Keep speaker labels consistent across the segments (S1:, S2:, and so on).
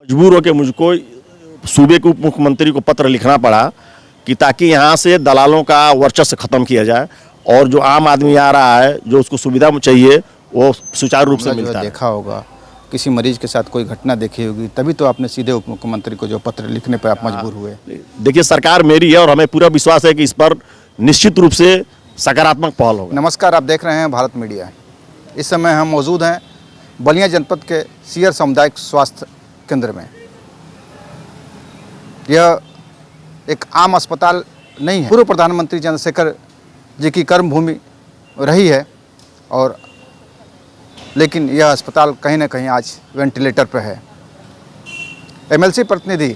S1: मजबूर होकर मुझको सूबे के उप मुख्यमंत्री को पत्र लिखना पड़ा कि ताकि यहाँ से दलालों का वर्चस्व खत्म किया जाए और जो आम आदमी आ रहा है जो उसको सुविधा चाहिए वो सुचारू रूप से मिलता है।
S2: देखा होगा किसी मरीज के साथ कोई घटना देखी होगी, तभी तो आपने सीधे उप मुख्यमंत्री को जो पत्र लिखने पर आप मजबूर हुए।
S1: देखिए, सरकार मेरी है और हमें पूरा विश्वास है कि इस पर निश्चित रूप से सकारात्मक पहल होगा।
S2: नमस्कार, आप देख रहे हैं भारत मीडिया। इस समय हम मौजूद हैं बलिया जनपद के सीयर सामुदायिक स्वास्थ्य केंद्र में। यह एक आम अस्पताल नहीं है, पूर्व प्रधानमंत्री चंद्रशेखर जी की कर्मभूमि रही है, और लेकिन यह अस्पताल कहीं ना कहीं आज वेंटिलेटर पर है। एमएलसी प्रतिनिधि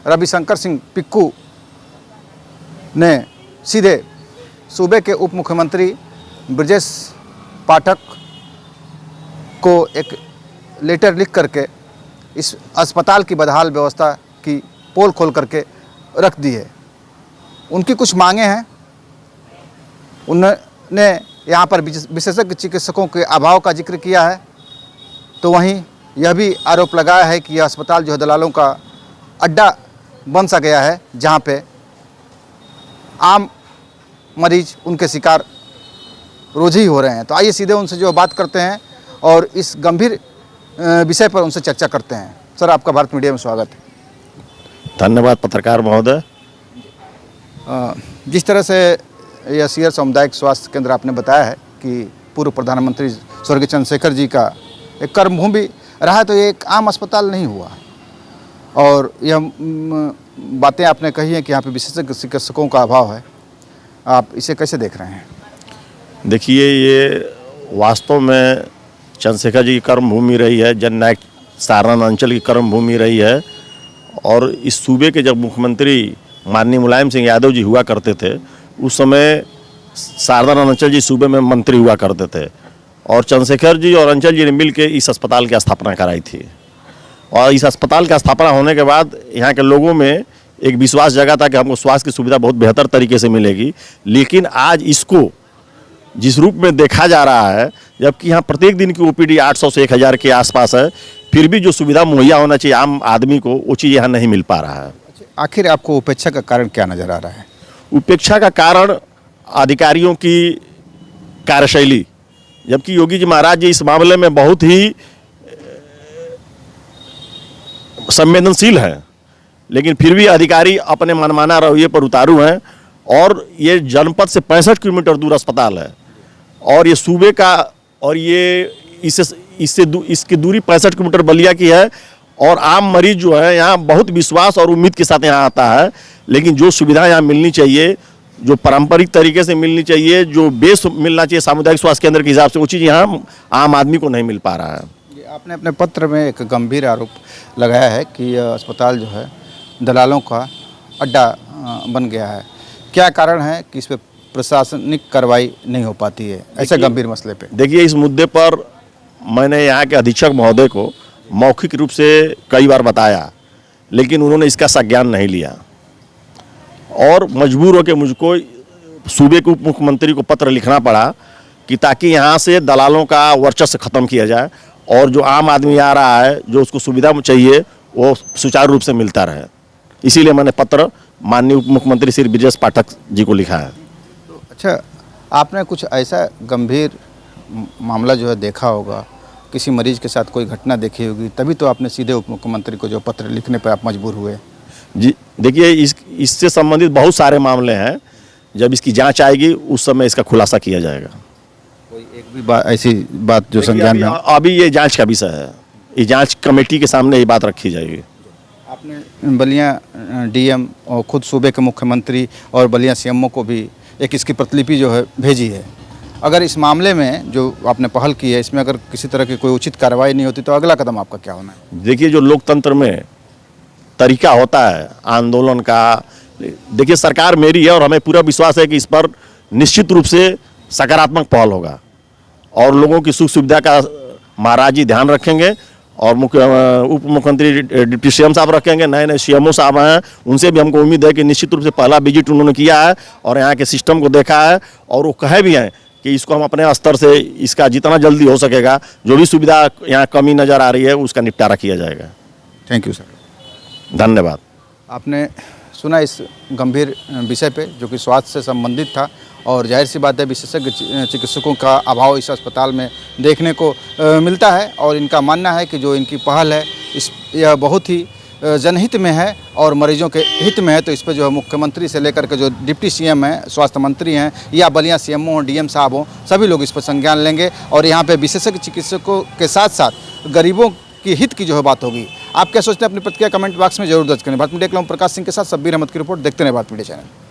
S2: रविशंकर सिंह पिक्कू ने सीधे सूबे के उप मुख्यमंत्री ब्रजेश पाठक को एक लेटर लिख करके इस अस्पताल की बदहाल व्यवस्था की पोल खोल करके रख दी है। उनकी कुछ मांगे हैं। उन्होंने यहाँ पर विशेषज्ञ चिकित्सकों के अभाव का जिक्र किया है, तो वहीं यह भी आरोप लगाया है कि यह अस्पताल जो है दलालों का अड्डा बन सा गया है, जहाँ पे आम मरीज उनके शिकार रोज ही हो रहे हैं। तो आइए सीधे उनसे जो बात करते हैं और इस गंभीर विषय पर उनसे चर्चा करते हैं। सर, आपका भारत मीडिया में स्वागत है।
S1: धन्यवाद पत्रकार महोदय।
S2: जिस तरह से यह सीयर सामुदायिक स्वास्थ्य केंद्र आपने बताया है कि पूर्व प्रधानमंत्री स्वर्गीय चंद्रशेखर जी का एक कर्मभूमि रहा है, तो ये एक आम अस्पताल नहीं हुआ। और यह बातें आपने कही हैं कि यहाँ पे विशेषज्ञ चिकित्सकों का अभाव है। आप इसे कैसे देख रहे हैं?
S1: देखिए, ये वास्तव में चंद्रशेखर जी की कर्मभूमि रही है, जननायक सारण अंचल की कर्मभूमि रही है। और इस सूबे के जब मुख्यमंत्री माननीय मुलायम सिंह यादव जी हुआ करते थे, उस समय सारण अंचल जी सूबे में मंत्री हुआ करते थे, और चंद्रशेखर जी और अंचल जी ने मिल के इस अस्पताल की स्थापना कराई थी। और इस अस्पताल की स्थापना होने के बाद यहाँ के लोगों में एक विश्वास जगा था कि हमको स्वास्थ्य की सुविधा बहुत बेहतर तरीके से मिलेगी। लेकिन आज इसको जिस रूप में देखा जा रहा है, जबकि यहाँ प्रत्येक दिन की ओपीडी 800 से 1000 के आसपास है, फिर भी जो सुविधा मुहैया होना चाहिए आम आदमी को, वो चीज़ यहाँ नहीं मिल पा रहा है।
S2: आखिर आपको उपेक्षा का कारण क्या नज़र आ रहा है?
S1: उपेक्षा का कारण अधिकारियों की कार्यशैली, जबकि योगी जी महाराज जी इस मामले में बहुत ही संवेदनशील हैं, लेकिन फिर भी अधिकारी अपने मनमाना रवैये पर उतारू हैं। और ये जनपद से 65 किलोमीटर दूर अस्पताल है, और ये सूबे का, और ये इसकी दूरी 65 किलोमीटर बलिया की है। और आम मरीज जो है यहाँ बहुत विश्वास और उम्मीद के साथ यहाँ आता है, लेकिन जो सुविधा यहाँ मिलनी चाहिए, जो पारंपरिक तरीके से मिलनी चाहिए, जो बेस मिलना चाहिए सामुदायिक स्वास्थ्य केंद्र के हिसाब से, वो चीज़ यहाँ आम आदमी को नहीं मिल पा रहा है।
S2: आपने अपने पत्र में एक गंभीर आरोप लगाया है कि यह अस्पताल जो है दलालों का अड्डा बन गया है। क्या कारण है कि इस पर प्रशासनिक कार्रवाई नहीं हो पाती है ऐसे गंभीर मसले पे? देखिए,
S1: इस मुद्दे पर मैंने यहाँ के अधीक्षक महोदय को मौखिक रूप से कई बार बताया, लेकिन उन्होंने इसका संज्ञान नहीं लिया, और मजबूर होकर मुझको सूबे के उप मुख्यमंत्री को पत्र लिखना पड़ा कि ताकि यहाँ से दलालों का वर्चस्व खत्म किया जाए और जो आम आदमी आ रहा है जो उसको सुविधा चाहिए वो सुचारू रूप से मिलता रहे। इसीलिए मैंने पत्र माननीय उप मुख्यमंत्री श्री ब्रजेश पाठक जी को लिखा है।
S2: तो अच्छा, आपने कुछ ऐसा गंभीर मामला जो है देखा होगा, किसी मरीज के साथ कोई घटना देखी होगी, तभी तो आपने सीधे उप मुख्यमंत्री को जो पत्र लिखने पर आप मजबूर हुए।
S1: जी देखिए, इससे संबंधित बहुत सारे मामले हैं। जब इसकी जांच आएगी उस समय इसका खुलासा किया जाएगा।
S2: कोई एक भी ऐसी बात जो संज्ञान में?
S1: अभी ये जांच का विषय है, ये जांच कमेटी के सामने ये बात रखी जाएगी।
S2: आपने बलिया डीएम और खुद सूबे के मुख्यमंत्री और बलिया सीएमओ को भी एक इसकी प्रतिलिपि जो है भेजी है। अगर इस मामले में जो आपने पहल की है, इसमें अगर किसी तरह की कोई उचित कार्रवाई नहीं होती, तो अगला कदम आपका क्या होना है?
S1: देखिए, जो लोकतंत्र में तरीका होता है आंदोलन का, देखिए सरकार मेरी है और हमें पूरा विश्वास है कि इस पर निश्चित रूप से सकारात्मक पहल होगा और लोगों की सुख सुविधा का महाराज जी ध्यान रखेंगे और उप मुख्यमंत्री डिप्टी सीएम साहब रखेंगे, नए नए सीएमओ साहब हैं, उनसे भी हमको उम्मीद है कि निश्चित रूप से पहला विजिट उन्होंने किया है और यहाँ के सिस्टम को देखा है और वो कहे भी हैं कि इसको हम अपने स्तर से इसका जितना जल्दी हो सकेगा जो भी सुविधा यहाँ कमी नज़र आ रही है उसका निपटारा किया जाएगा।
S2: Thank you sir.
S1: धन्यवाद।
S2: आपने सुना इस गंभीर विषय पे जो कि स्वास्थ्य से संबंधित था, और जाहिर सी बात है विशेषज्ञ चिकित्सकों का अभाव इस अस्पताल में देखने को मिलता है, और इनका मानना है कि जो इनकी पहल है यह बहुत ही जनहित में है और मरीजों के हित में है। तो इस पर जो है मुख्यमंत्री से लेकर के जो डिप्टी सीएम हैं, स्वास्थ्य मंत्री हैं, या बलिया सीएमओ हों, डीएम साहब हों, सभी लोग इस पर संज्ञान लेंगे और यहाँ पे विशेषज्ञ चिकित्सकों के साथ साथ गरीबों की हित की जो है बात होगी। आप क्या सोचते हैं अपनी प्रतिक्रिया कमेंट बॉक्स में जरूर दर्ज करें। भारत मीडिया के लिए प्रकाश सिंह के साथ शब्बीर अहमद की रिपोर्ट। देखते रहे भारत मीडिया चैनल।